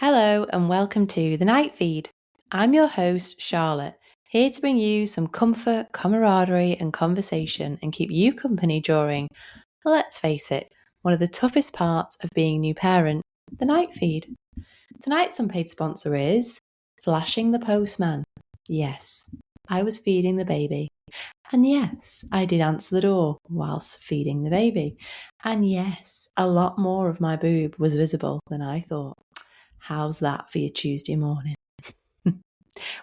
Hello and welcome to the Night Feed. I'm your host, Charlotte, here to bring you some comfort, camaraderie, and conversation and keep you company during, let's face it, one of the toughest parts of being a new parent, the Night Feed. Tonight's unpaid sponsor is Flashing the Postman. Yes, I was feeding the baby. And yes, I did answer the door whilst feeding the baby. And yes, a lot more of my boob was visible than I thought. How's that for your Tuesday morning?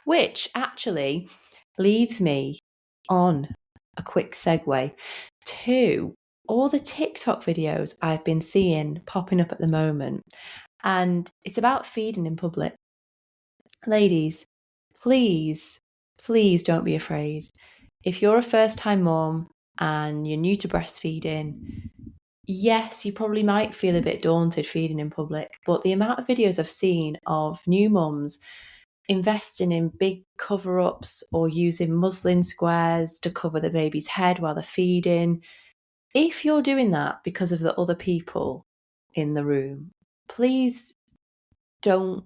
Which actually leads me on a quick segue to all the TikTok videos I've been seeing popping up at the moment. And it's about feeding in public. Ladies, please don't be afraid. If you're a first-time mom and you're new to breastfeeding, yes, you probably might feel a bit daunted feeding in public, but the amount of videos I've seen of new mums investing in big cover-ups or using muslin squares to cover the baby's head while they're feeding, if you're doing that because of the other people in the room, please don't.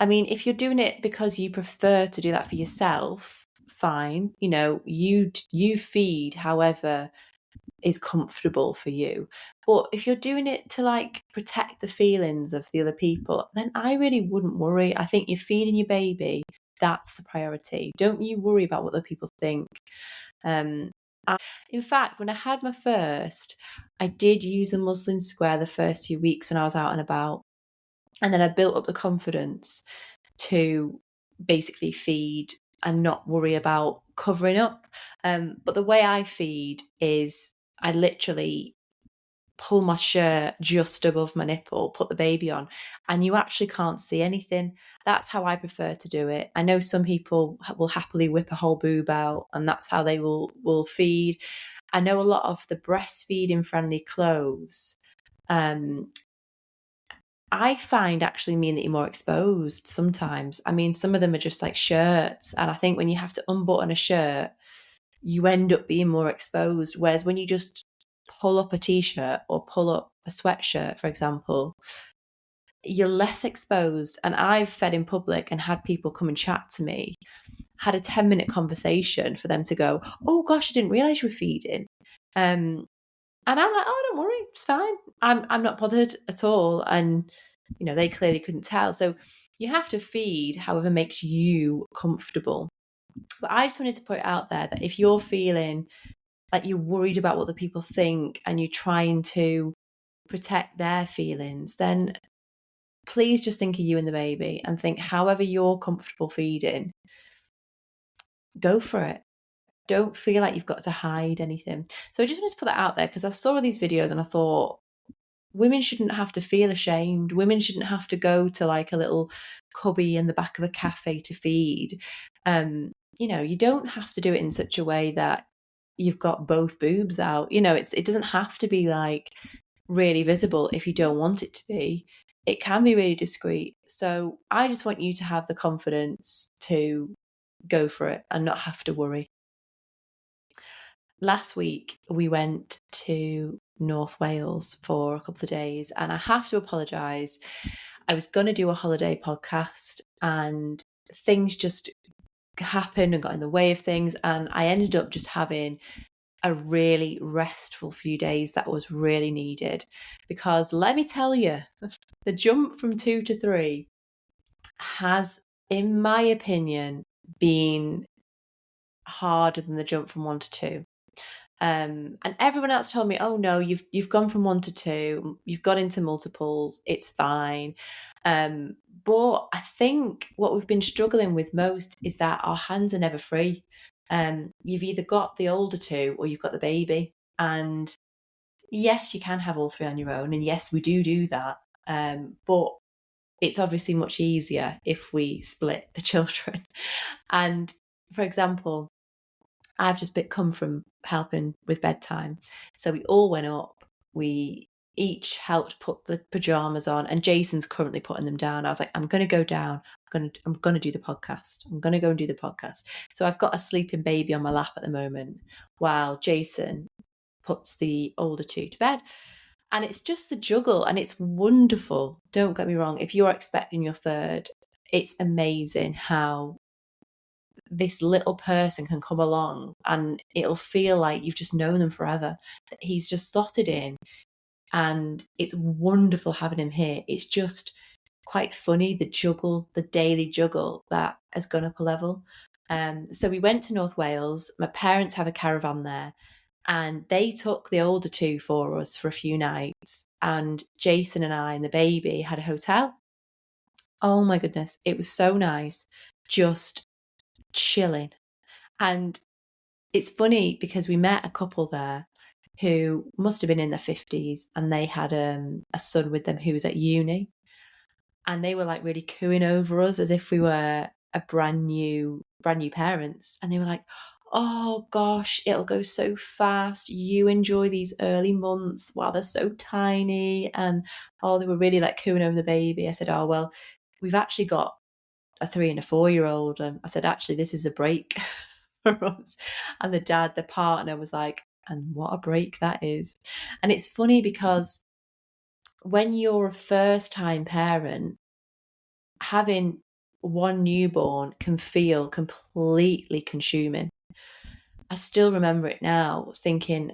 I mean, if you're doing it because you prefer to do that for yourself, fine. You know, you feed however is comfortable for you. But if you're doing it to protect the feelings of the other people, then I really wouldn't worry. I think you're feeding your baby. That's the priority. Don't you worry about what other people think. In fact, when I had my first, I did use a muslin square the first few weeks when I was out and about. And then I built up the confidence to basically feed and not worry about covering up. But the way I feed is I literally pull my shirt just above my nipple, put the baby on, and you actually can't see anything. That's how I prefer to do it. I know some people will happily whip a whole boob out and that's how they will feed. I know a lot of the breastfeeding friendly clothes I find actually mean that you're more exposed sometimes. I mean, some of them are just like shirts. And I think when you have to unbutton a shirt, you end up being more exposed. Whereas when you just pull up a t-shirt or pull up a sweatshirt, for example, you're less exposed. And I've fed in public and had people come and chat to me, had a 10-minute conversation for them to go, oh gosh, I didn't realize you were feeding. And I'm like, oh, don't worry, it's fine. I'm not bothered at all. And, you know, they clearly couldn't tell. So you have to feed however makes you comfortable. But I just wanted to put it out there that if you're feeling like you're worried about what the people think and you're trying to protect their feelings, then please just think of you and the baby and think however you're comfortable feeding, go for it. Don't feel like you've got to hide anything. So I just wanted to put that out there because I saw all these videos and I thought women shouldn't have to feel ashamed. Women shouldn't have to go to like a little cubby in the back of a cafe to feed. You know, you don't have to do it in such a way that you've got both boobs out. You know, it doesn't have to be like really visible if you don't want it to be. It can be really discreet. So I just want you to have the confidence to go for it and not have to worry. Last week, we went to North Wales for a couple of days, and I have to apologise. I was going to do a holiday podcast, and things just happened and got in the way of things, and I ended up just having a really restful few days that was really needed. Because let me tell you, the jump from 2 to 3 has, in my opinion, been harder than the jump from 1 to 2. And everyone else told me, oh no, you've gone from 1 to 2, you've got into multiples, it's fine. But I think what we've been struggling with most is that our hands are never free. You've either got the older 2 or you've got the baby. And yes, you can have all 3 on your own. And yes, we do that. But it's obviously much easier if we split the children. And for example, I've just come from helping with bedtime. So we all went up. We each helped put the pajamas on, and Jason's currently putting them down. I was like, I'm going to go down. I'm going to do the podcast. I'm going to go and do the podcast. So I've got a sleeping baby on my lap at the moment while Jason puts the older 2 to bed. And it's just the juggle, and it's wonderful. Don't get me wrong. If you're expecting your third, it's amazing how this little person can come along and it'll feel like you've just known them forever. He's just slotted in, and it's wonderful having him here. It's just quite funny, the daily juggle that has gone up a level. So we went to North Wales. My parents have a caravan there, and they took the older two for us for a few nights. And Jason and I and the baby had a hotel. Oh my goodness, it was so nice, just chilling. And it's funny because we met a couple there who must have been in their 50s, and they had a son with them who was at uni, and they were like really cooing over us as if we were a brand new parents. And they were like, oh gosh, it'll go so fast, you enjoy these early months while they're so tiny. And oh, they were really like cooing over the baby. I said, oh well, we've actually got a 3 and a 4-year-old, and I said, actually, this is a break for us. And the partner was like, and what a break that is. And it's funny because when you're a first time parent, having one newborn can feel completely consuming. I still remember it now, thinking,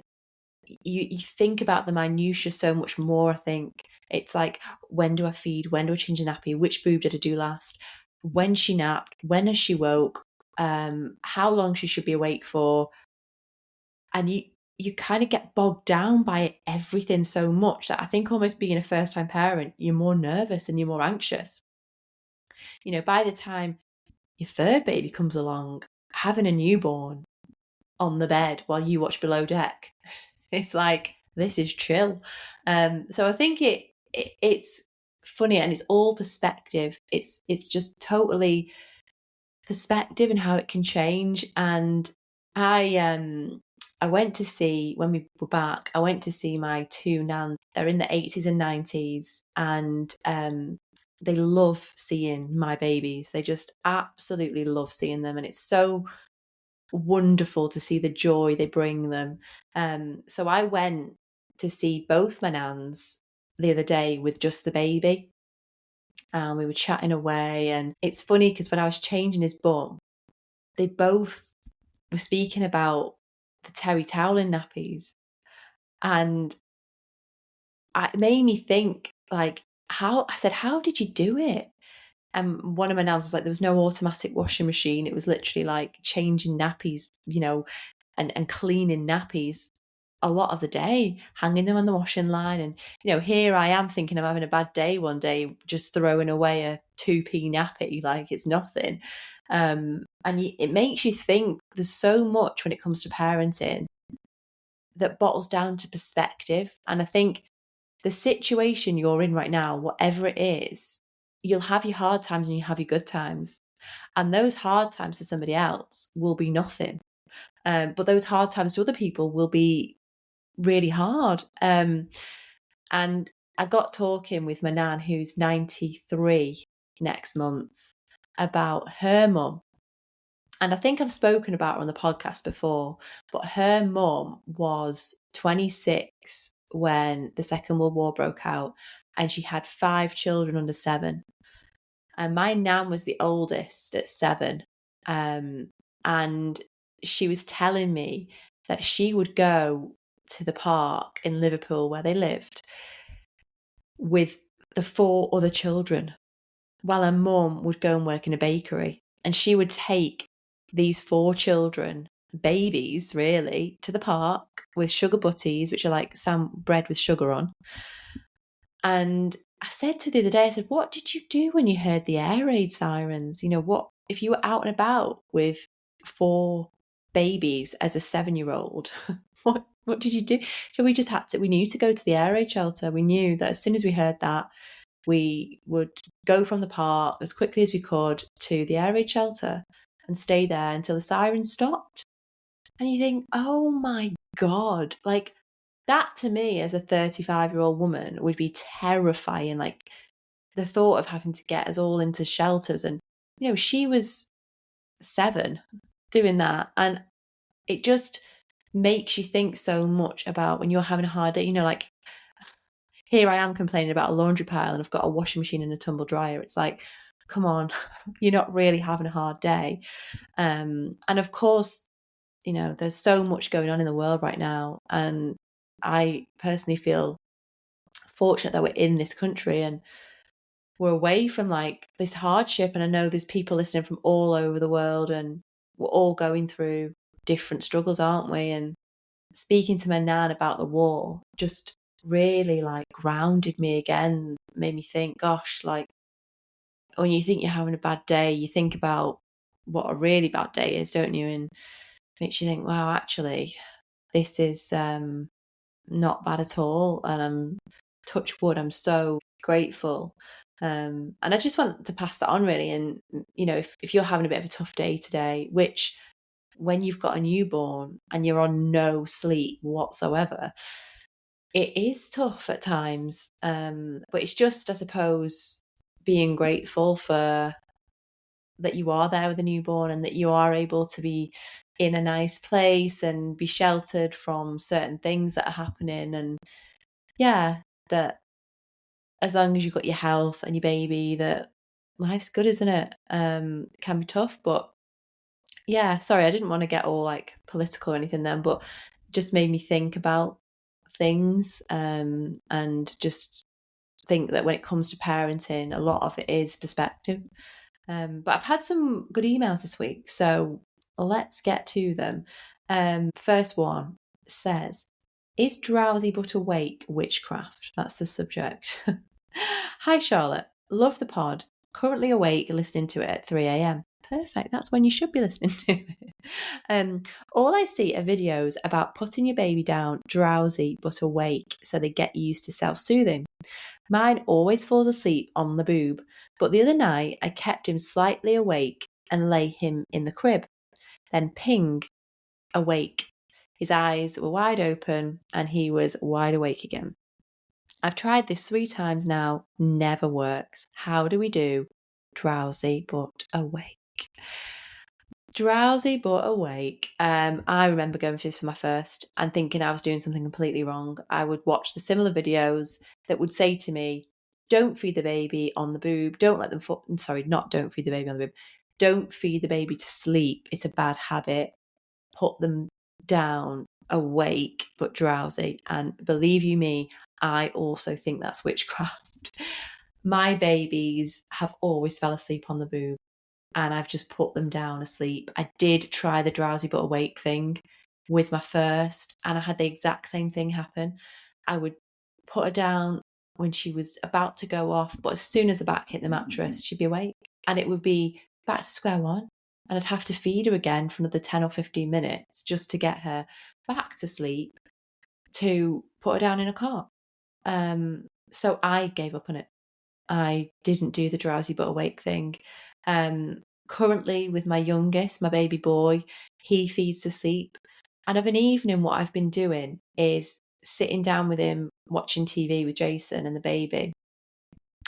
you think about the minutiae so much more. I think it's like, when do I feed? When do I change the nappy? Which boob did I do last? When she napped? When has she woke? How long she should be awake for? And you kind of get bogged down by everything so much that I think almost being a first time parent, you're more nervous and you're more anxious. You know, by the time your third baby comes along, having a newborn on the bed while you watch Below Deck, it's like, this is chill. So I think it's funny, and it's all perspective. It's just totally perspective and how it can change. And I went to see, when we were back, I went to see my two nans. They're in the 80s and 90s, and they love seeing my babies. They just absolutely love seeing them, and it's so wonderful to see the joy they bring them. So I went to see both my nans the other day with just the baby, and we were chatting away. And it's funny because when I was changing his bum, they both were speaking about the terry toweling nappies, and it made me think, like, how did you do it? And one of my nans was like, there was no automatic washing machine. It was literally like changing nappies, and cleaning nappies a lot of the day, hanging them on the washing line. And, here I am thinking I'm having a bad day one day, just throwing away a 2p nappy like it's nothing. And it makes you think there's so much when it comes to parenting that bottles down to perspective. And I think the situation you're in right now, whatever it is, you'll have your hard times and you have your good times. And those hard times to somebody else will be nothing. But those hard times to other people will be really hard. And I got talking with my nan, who's 93 next month, about her mum. And I think I've spoken about her on the podcast before, but her mum was 26 when the Second World War broke out, and she had 5 children under 7. And my nan was the oldest at 7. And she was telling me that she would go to the park in Liverpool where they lived with the 4 other children, while her mum would go and work in a bakery. And she would take these 4 children, babies really, to the park with sugar butties, which are like bread with sugar on. And I said to her the other day, I said, what did you do when you heard the air raid sirens? What if you were out and about with 4 babies as a 7-year-old? What did you do? So we knew to go to the air raid shelter. We knew that as soon as we heard that, we would go from the park as quickly as we could to the air raid shelter and stay there until the sirens stopped. And you think, oh my God, like, that to me as a 35-year-old woman would be terrifying. Like, the thought of having to get us all into shelters. And, she was 7 doing that. And it just makes you think so much about when you're having a hard day, like, here I am complaining about a laundry pile and I've got a washing machine and a tumble dryer. It's like, come on, you're not really having a hard day. And of course, there's so much going on in the world right now. And I personally feel fortunate that we're in this country and we're away from like this hardship. And I know there's people listening from all over the world and we're all going through different struggles, aren't we? And speaking to my nan about the war just really like grounded me again, made me think, gosh, like when you think you're having a bad day, you think about what a really bad day is, don't you? And makes you think, wow, actually, this is not bad at all. And I'm, touch wood, I'm so grateful. And I just want to pass that on really. And, if you're having a bit of a tough day today, which when you've got a newborn and you're on no sleep whatsoever, it is tough at times. But it's just, I suppose, being grateful for that you are there with a newborn and that you are able to be in a nice place and be sheltered from certain things that are happening. And yeah, that as long as you've got your health and your baby, that life's good, isn't it? It can be tough, but yeah, sorry, I didn't want to get all like political or anything then, but just made me think about things and just think that when it comes to parenting, a lot of it is perspective. But I've had some good emails this week, so let's get to them. First one says, is drowsy but awake witchcraft? That's the subject. Hi, Charlotte. Love the pod. Currently awake, listening to it at 3 a.m. Perfect. That's when you should be listening to it. All I see are videos about putting your baby down drowsy but awake so they get used to self-soothing. Mine always falls asleep on the boob, but the other night I kept him slightly awake and lay him in the crib. Then ping, awake. His eyes were wide open and he was wide awake again. I've tried this 3 times now, never works. How do we do drowsy but awake? Drowsy but awake. I remember going through this for my first and thinking I was doing something completely wrong. I would watch the similar videos that would say to me, don't feed the baby on the boob. Don't let them don't feed the baby on the boob. Don't feed the baby to sleep. It's a bad habit. Put them down awake but drowsy. And believe you me, I also think that's witchcraft. My babies have always fell asleep on the boob and I've just put them down asleep. I did try the drowsy but awake thing with my first and I had the exact same thing happen. I would put her down when she was about to go off, but as soon as the back hit the mattress, she'd be awake and it would be back to square one. And I'd have to feed her again for another 10 or 15 minutes just to get her back to sleep to put her down in a cot. So I gave up on it. I didn't do the drowsy but awake thing. Currently with my youngest, my baby boy, he feeds to sleep. And of an evening, what I've been doing is sitting down with him, watching TV with Jason and the baby.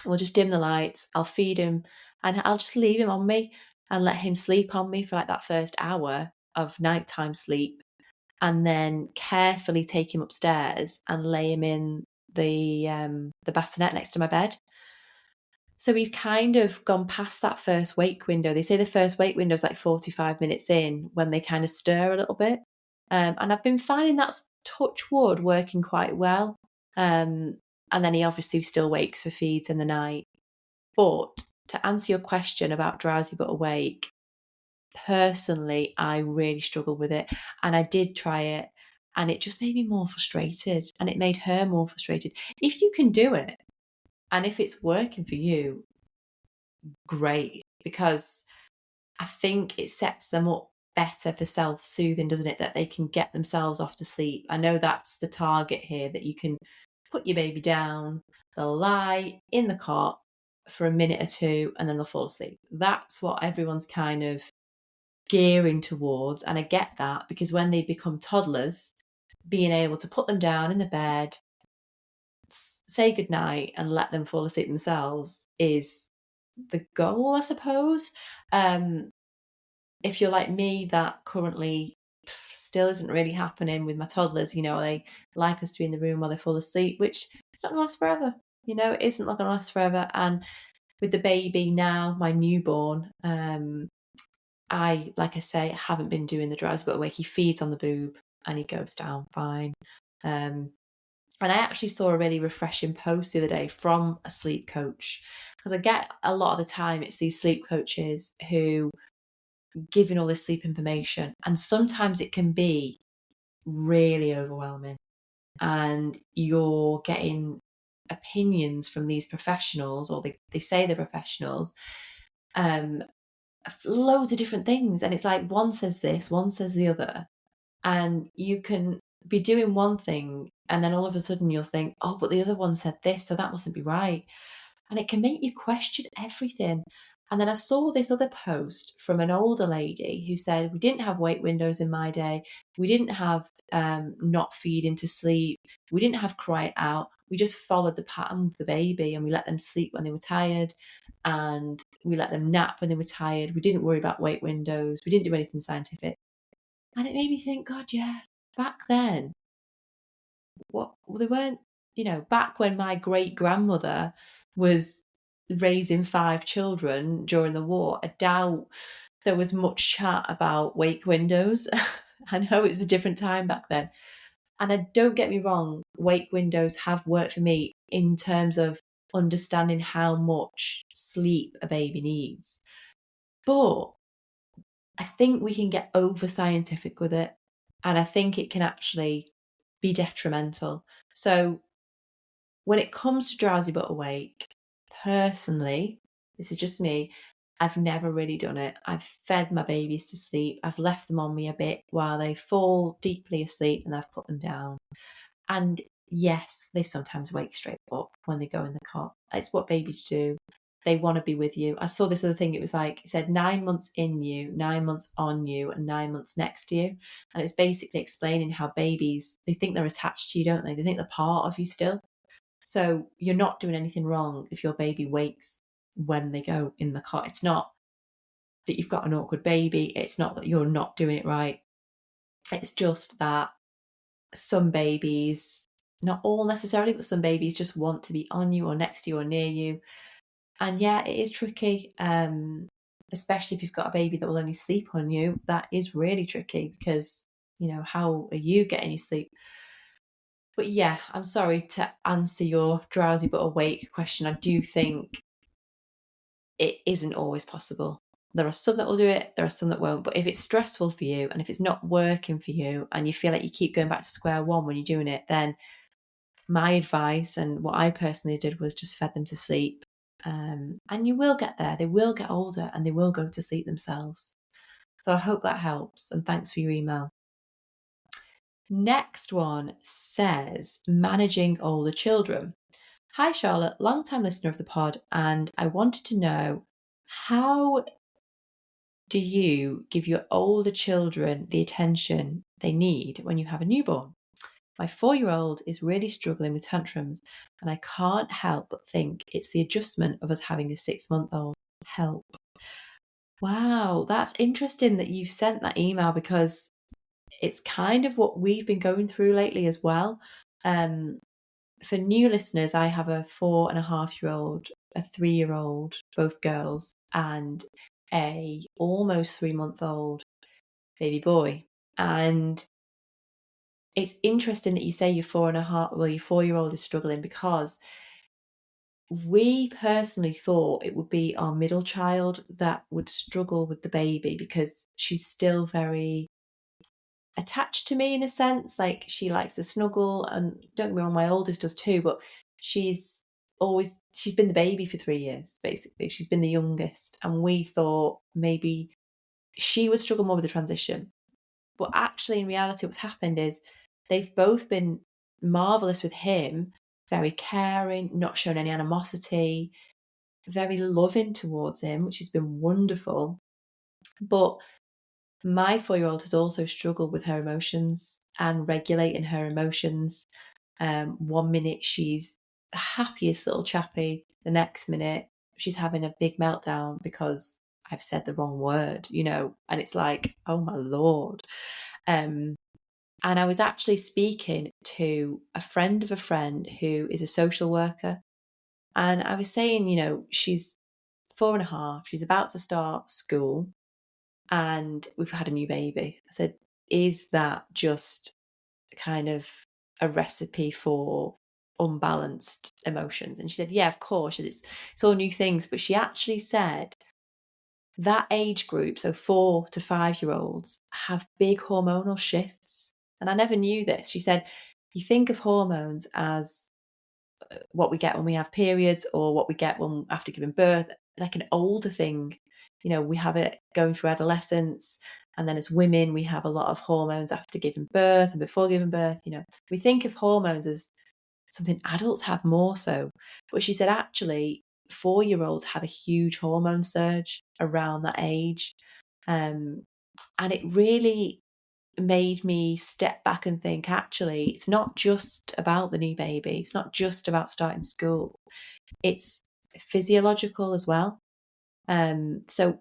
We'll just dim the lights, I'll feed him, and I'll just leave him on me and let him sleep on me for like that first hour of nighttime sleep. And then carefully take him upstairs and lay him in the bassinet next to my bed. So he's kind of gone past that first wake window. They say the first wake window is like 45 minutes in when they kind of stir a little bit. And I've been finding that's touch wood working quite well. And then he obviously still wakes for feeds in the night. But to answer your question about drowsy but awake, personally, I really struggle with it. And I did try it and it just made me more frustrated and it made her more frustrated. If you can do it, and if it's working for you, great, because I think it sets them up better for self-soothing, doesn't it? That they can get themselves off to sleep. I know that's the target here, that you can put your baby down, they'll lie in the cot for a minute or two, and then they'll fall asleep. That's what everyone's kind of gearing towards. And I get that because when they become toddlers, being able to put them down in the bed, say goodnight and let them fall asleep themselves is the goal, I suppose. If you're like me that currently still isn't really happening with my toddlers. They like us to be in the room while they fall asleep, which it's not going to last forever. It isn't going to last forever. And with the baby now, my newborn, like I say, haven't been doing the drowsy but awake. He feeds on the boob and he goes down fine. And I actually saw a really refreshing post the other day from a sleep coach, because I get a lot of the time it's these sleep coaches who giving all this sleep information, and sometimes it can be really overwhelming, and you're getting opinions from these professionals, or they say they're professionals, loads of different things, and it's like one says this, one says the other, and you can be doing one thing and then all of a sudden you'll think, oh, but the other one said this, so that mustn't be right. And it can make you question everything. And then I saw this other post from an older lady who said, we didn't have wake windows in my day. We didn't have not feeding to sleep. We didn't have cry it out. We just followed the pattern of the baby, and we let them sleep when they were tired, and we let them nap when they were tired. We didn't worry about wake windows. We didn't do anything scientific. And it made me think, God, yeah, back then, they weren't, back when my great grandmother was raising 5 children during the war, I doubt there was much chat about wake windows. I know it was a different time back then. And don't get me wrong, wake windows have worked for me in terms of understanding how much sleep a baby needs. But I think we can get over scientific with it, and I think it can actually be detrimental. So when it comes to drowsy but awake, personally, this is just me, I've never really done it. I've fed my babies to sleep. I've left them on me a bit while they fall deeply asleep, and I've put them down. And yes, they sometimes wake straight up when they go in the cot. It's what babies do. They want to be with you. I saw this other thing. It said 9 months in you, 9 months on you, and 9 months next to you. And it's basically explaining how babies, they think they're attached to you, don't they? They think they're part of you still. So you're not doing anything wrong if your baby wakes when they go in the cot. It's not that you've got an awkward baby. It's not that you're not doing it right. It's just that some babies, not all necessarily, but some babies just want to be on you or next to you or near you. And yeah, it is tricky, especially if you've got a baby that will only sleep on you. That is really tricky because, how are you getting your sleep? But yeah, I'm sorry to answer your drowsy but awake question. I do think it isn't always possible. There are some that will do it, there are some that won't. But if it's stressful for you and if it's not working for you and you feel like you keep going back to square one when you're doing it, then my advice and what I personally did was just fed them to sleep. And you will get there. They will get older and they will go to sleep themselves. So I hope that helps. And thanks for your email. Next one says, managing older children. Hi, Charlotte, long-time listener of the pod, and I wanted to know, how do you give your older children the attention they need when you have a newborn? My 4-year-old is really struggling with tantrums, and I can't help but think it's the adjustment of us having a 6-month-old. Help. Wow, that's interesting that you've sent that email, because it's kind of what we've been going through lately as well. For new listeners, I have a 4.5-year-old, a 3-year-old, both girls, and a almost 3-month-old baby boy. And it's interesting that you say your 4-year-old is struggling, because we personally thought it would be our middle child that would struggle with the baby, because she's still very attached to me in a sense. Like, she likes to snuggle, and don't get me wrong, my oldest does too, but she's been the baby for 3 years, basically. She's been the youngest, and we thought maybe she would struggle more with the transition. But actually, in reality, what's happened is they've both been marvelous with him, very caring, not shown any animosity, very loving towards him, which has been wonderful. But my 4-year-old has also struggled with her emotions and regulating her emotions. 1 minute she's the happiest little chappy, the next minute she's having a big meltdown because I've said the wrong word, and it's like, oh my Lord. And I was actually speaking to a friend of a friend who is a social worker. And I was saying, she's 4.5, she's about to start school, and we've had a new baby. I said, is that just kind of a recipe for unbalanced emotions? And she said, yeah, of course. It's all new things. But she actually said that age group, so 4 to 5-year-olds, have big hormonal shifts. And I never knew this. She said, you think of hormones as what we get when we have periods or what we get when after giving birth, like an older thing. We have it going through adolescence, and then as women we have a lot of hormones after giving birth and before giving birth. We think of hormones as something adults have more so. But she said actually 4-year-olds have a huge hormone surge around that age. And it really made me step back and think, actually, it's not just about the new baby. It's not just about starting school. It's physiological as well. So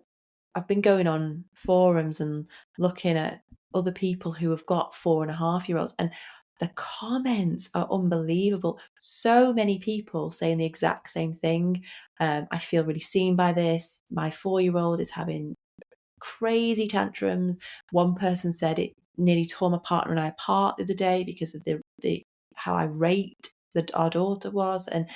I've been going on forums and looking at other people who have got 4.5-year-olds, and the comments are unbelievable. So many people saying the exact same thing. I feel really seen by this. My 4-year-old is having crazy tantrums. One person said it nearly tore my partner and I apart the other day because of the how irate our daughter was. And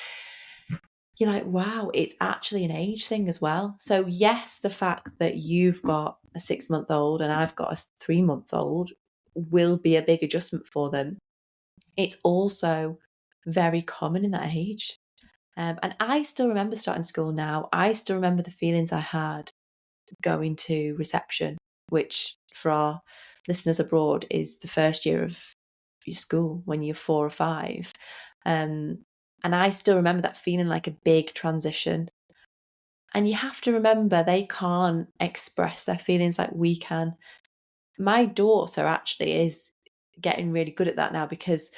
you're like, wow, it's actually an age thing as well. So yes, the fact that you've got a 6-month-old and I've got a 3-month-old will be a big adjustment for them. It's also very common in that age. And I still remember starting school now. I still remember the feelings I had going to reception, which for our listeners abroad is the first year of your school when you're 4 or 5. And I still remember that feeling like a big transition. And you have to remember they can't express their feelings like we can. My daughter actually is getting really good at that now, because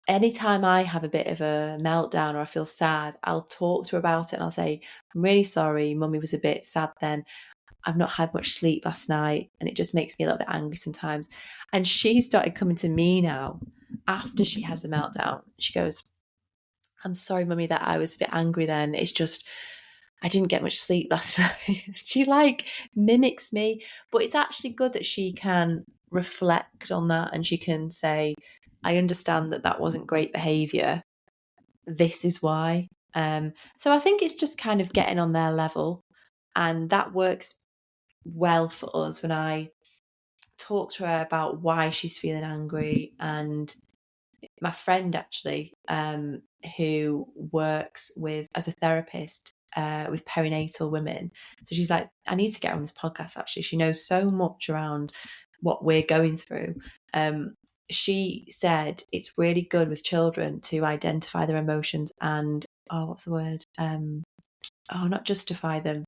anytime I have a bit of a meltdown or I feel sad, I'll talk to her about it and I'll say, I'm really sorry, mummy was a bit sad then. I've not had much sleep last night and it just makes me a little bit angry sometimes. And she started coming to me now after she has a meltdown. She goes, I'm sorry, mummy, that I was a bit angry then. It's just, I didn't get much sleep last night. She mimics me, but it's actually good that she can reflect on that and she can say, I understand that wasn't great behavior. This is why. So I think it's just kind of getting on their level, and that works well for us when I talk to her about why she's feeling angry. And my friend actually, who works as a therapist with perinatal women, so she's like, I need to get her on this podcast. Actually, she knows so much around what we're going through. She said it's really good with children to identify their emotions and what's the word? Not justify them,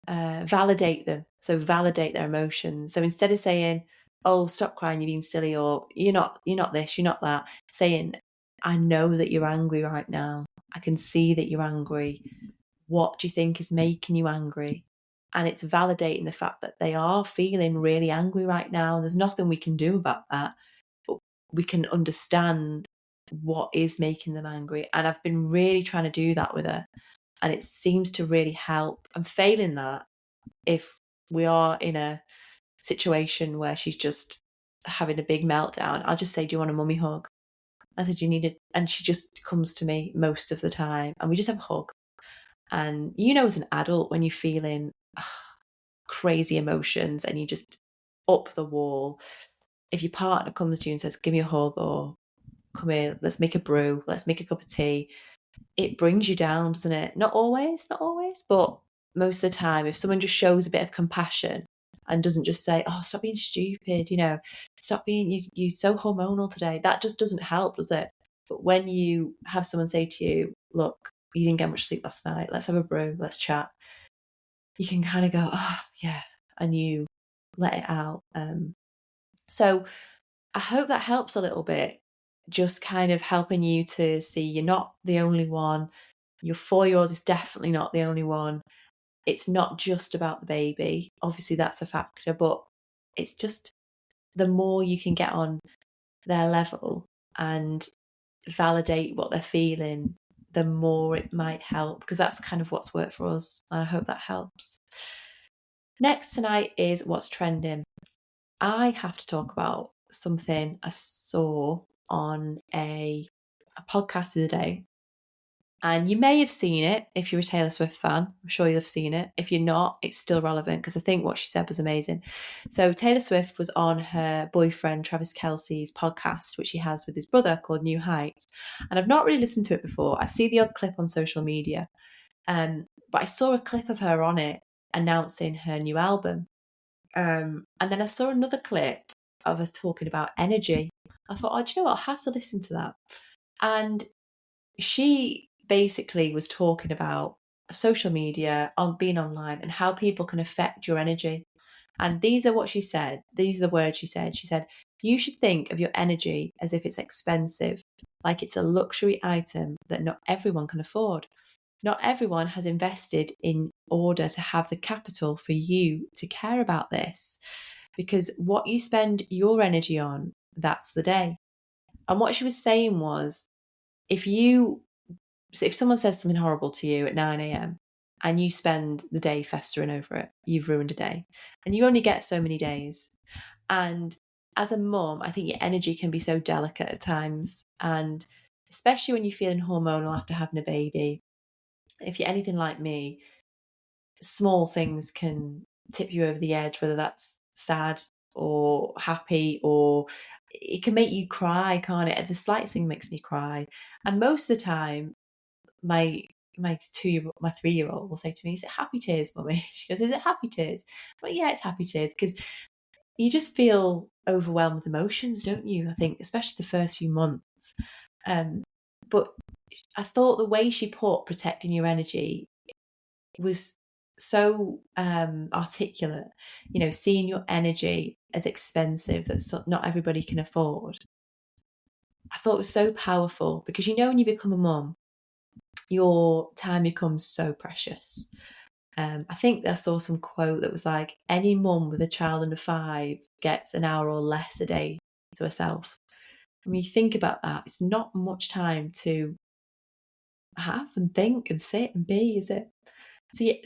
validate them. So validate their emotions. So instead of saying, oh, stop crying, you're being silly, or you're not this, you're not that, saying, I know that you're angry right now. I can see that you're angry. What do you think is making you angry? And it's validating the fact that they are feeling really angry right now. And there's nothing we can do about that, but we can understand what is making them angry. And I've been really trying to do that with her, and it seems to really help. I'm failing that if we are in a situation where she's just having a big meltdown. I'll just say, do you want a mummy hug? I said, you need it. And she just comes to me most of the time and we just have a hug. And as an adult, when you're feeling crazy emotions and you just up the wall, if your partner comes to you and says, give me a hug, or come here, let's make a brew, let's make a cup of tea, it brings you down, doesn't it? Not always, but most of the time, if someone just shows a bit of compassion and doesn't just say, oh, stop being stupid, stop being, you're so hormonal today, that just doesn't help, does it? But when you have someone say to you, look, you didn't get much sleep last night, let's have a brew, let's chat, you can kind of go, oh, yeah, and you let it out. So I hope that helps a little bit, just kind of helping you to see you're not the only one. Your 4-year-old is definitely not the only one. It's not just about the baby. Obviously, that's a factor, but it's just the more you can get on their level and validate what they're feeling, the more it might help, because that's kind of what's worked for us. And I hope that helps. Next tonight is what's trending. I have to talk about something I saw on a podcast the other day. And you may have seen it if you're a Taylor Swift fan. I'm sure you'll have seen it. If you're not, it's still relevant because I think what she said was amazing. So Taylor Swift was on her boyfriend Travis Kelce's podcast, which he has with his brother, called New Heights. And I've not really listened to it before. I see the odd clip on social media. But I saw a clip of her on it announcing her new album. And then I saw another clip of us talking about energy. I thought, do you know what? I'll have to listen to that. And she basically was talking about social media, on being online, and how people can affect your energy. And these are what she said. These are the words she said. She said, you should think of your energy as if it's expensive, like it's a luxury item that not everyone can afford. Not everyone has invested in order to have the capital for you to care about this, because what you spend your energy on, that's the day. And what she was saying was, if someone says something horrible to you at 9 a.m. and you spend the day festering over it, you've ruined a day. And you only get so many days. And as a mum, I think your energy can be so delicate at times. And especially when you're feeling hormonal after having a baby, if you're anything like me, small things can tip you over the edge, whether that's sad or happy, or it can make you cry, can't it? The slightest thing makes me cry. And most of the time, my 3-year-old will say to me, is it happy tears, mummy? She goes, is it happy tears? But yeah, it's happy tears, because you just feel overwhelmed with emotions, don't you? I think, especially the first few months. But I thought the way she put protecting your energy was so articulate. Seeing your energy as expensive that not everybody can afford. I thought it was so powerful, because when you become a mum, your time becomes so precious. I think I saw some quote that was like, any mum with a child under 5 gets an hour or less a day to herself. When you think about that, it's not much time to have and think and sit and be, is it?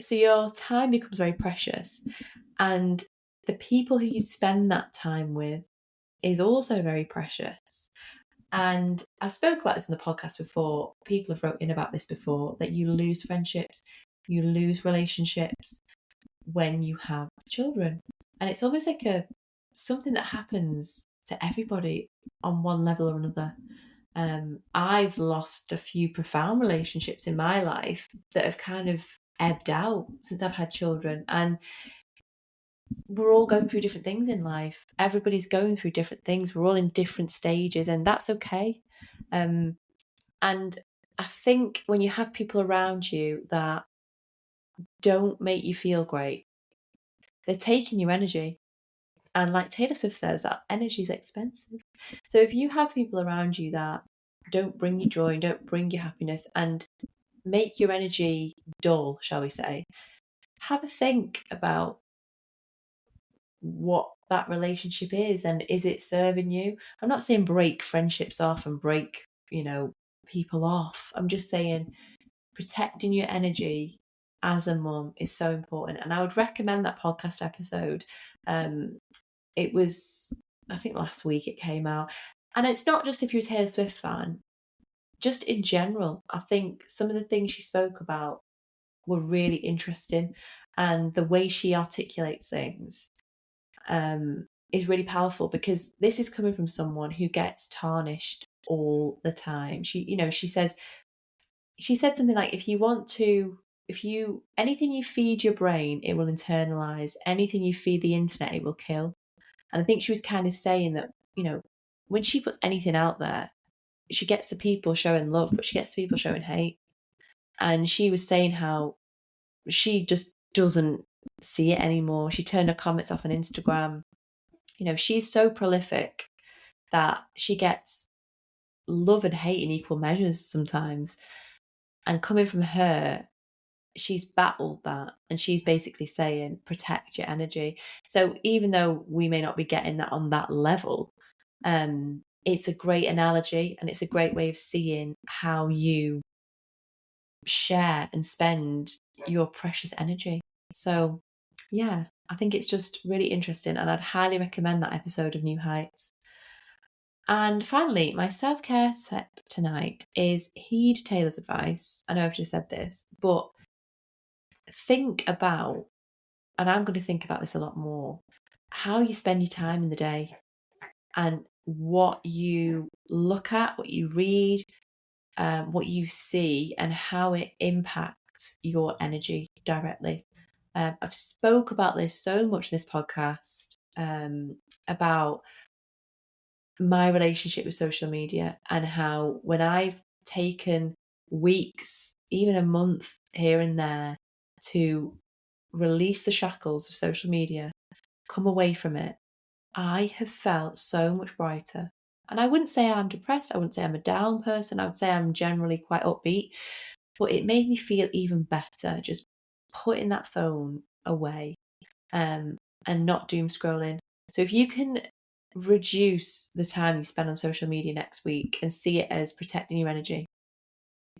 So your time becomes very precious, and the people who you spend that time with is also very precious. And I spoke about this in the podcast before. People have wrote in about this before, that you lose friendships, you lose relationships when you have children. And it's almost like something that happens to everybody on one level or another. I've lost a few profound relationships in my life that have kind of ebbed out since I've had children. And we're all going through different things in life. Everybody's going through different things. We're all in different stages, and that's okay. And I think when you have people around you that don't make you feel great, they're taking your energy. And like Taylor Swift says, that energy is expensive. So if you have people around you that don't bring you joy and don't bring you happiness and make your energy dull, shall we say, have a think about what that relationship is, and is it serving you? I'm not saying break friendships off and break, people off. I'm just saying protecting your energy as a mum is so important. And I would recommend that podcast episode. It was, I think last week it came out. And it's not just if you're a Taylor Swift fan, just in general. I think some of the things she spoke about were really interesting, and the way she articulates things is really powerful, because this is coming from someone who gets tarnished all the time. She said something like, anything you feed your brain, it will internalize. Anything you feed the internet, it will kill. And I think she was kind of saying that, when she puts anything out there, she gets the people showing love, but she gets the people showing hate. And she was saying how she just doesn't see it anymore. She turned her comments off on Instagram. She's so prolific that she gets love and hate in equal measures sometimes. And coming from her, she's battled that, and she's basically saying protect your energy. So even though we may not be getting that on that level, it's a great analogy, and it's a great way of seeing how you share and spend your precious energy. So yeah, I think it's just really interesting, and I'd highly recommend that episode of New Heights. And finally, my self-care tip tonight is heed Taylor's advice. I know I've just said this, but think about, and I'm going to think about this a lot more, how you spend your time in the day and what you look at, what you read, what you see, and how it impacts your energy directly. I've spoke about this so much in this podcast, about my relationship with social media, and how when I've taken weeks, even a month here and there, to release the shackles of social media, come away from it, I have felt so much brighter. And I wouldn't say I'm depressed. I wouldn't say I'm a down person. I would say I'm generally quite upbeat. But it made me feel even better just putting that phone away, and not doom scrolling. So if you can reduce the time you spend on social media next week and see it as protecting your energy,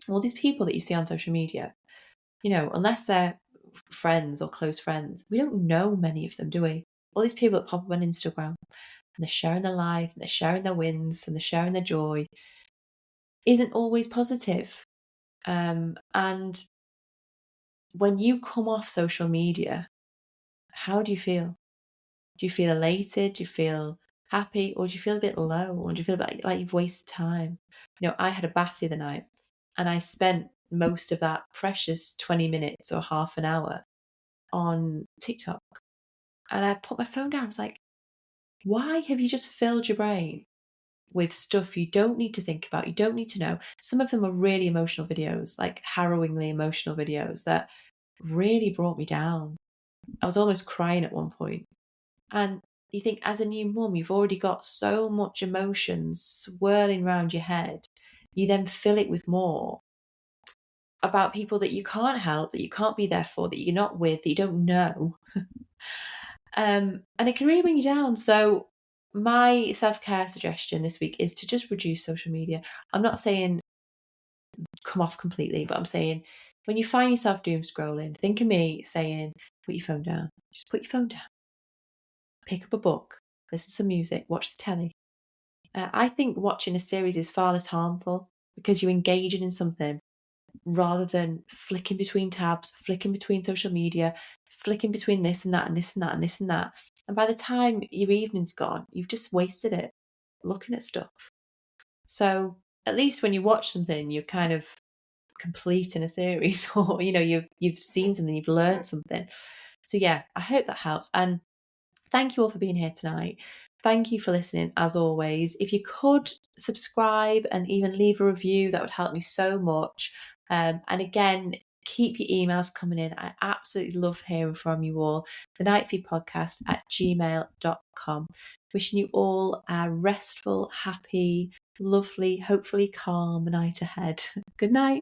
all these people that you see on social media, unless they're friends or close friends, we don't know many of them, do we? All these people that pop up on Instagram, and they're sharing their life, and they're sharing their wins, and they're sharing their joy, isn't always positive. And when you come off social media, how do you feel? Do you feel elated? Do you feel happy? Or do you feel a bit low? Or do you feel like you've wasted time? I had a bath the other night, and I spent most of that precious 20 minutes or half an hour on TikTok. And I put my phone down. I was like, why have you just filled your brain with stuff you don't need to think about, you don't need to know? Some of them are really emotional videos, like harrowingly emotional videos that really brought me down. I was almost crying at one point. And you think, as a new mum, you've already got so much emotions swirling around your head. You then fill it with more about people that you can't help, that you can't be there for, that you're not with, that you don't know. And it can really bring you down. So my self-care suggestion this week is to just reduce social media. I'm not saying come off completely, but I'm saying when you find yourself doom scrolling, think of me saying, put your phone down. Just put your phone down. Pick up a book, listen to some music, watch the telly. I think watching a series is far less harmful because you're engaging in something rather than flicking between tabs, flicking between social media, flicking between this and that and this and that and this and that. And by the time your evening's gone, you've just wasted it looking at stuff. So at least when you watch something, you're kind of completing a series, or you've seen something, you've learned something. So yeah, I hope that helps. And thank you all for being here tonight. Thank you for listening, as always. If you could subscribe and even leave a review, that would help me so much. And again, keep your emails coming in. I absolutely love hearing from you all. The nightfeedpodcast@gmail.com. Wishing you all a restful, happy, lovely, hopefully calm night ahead. Good night.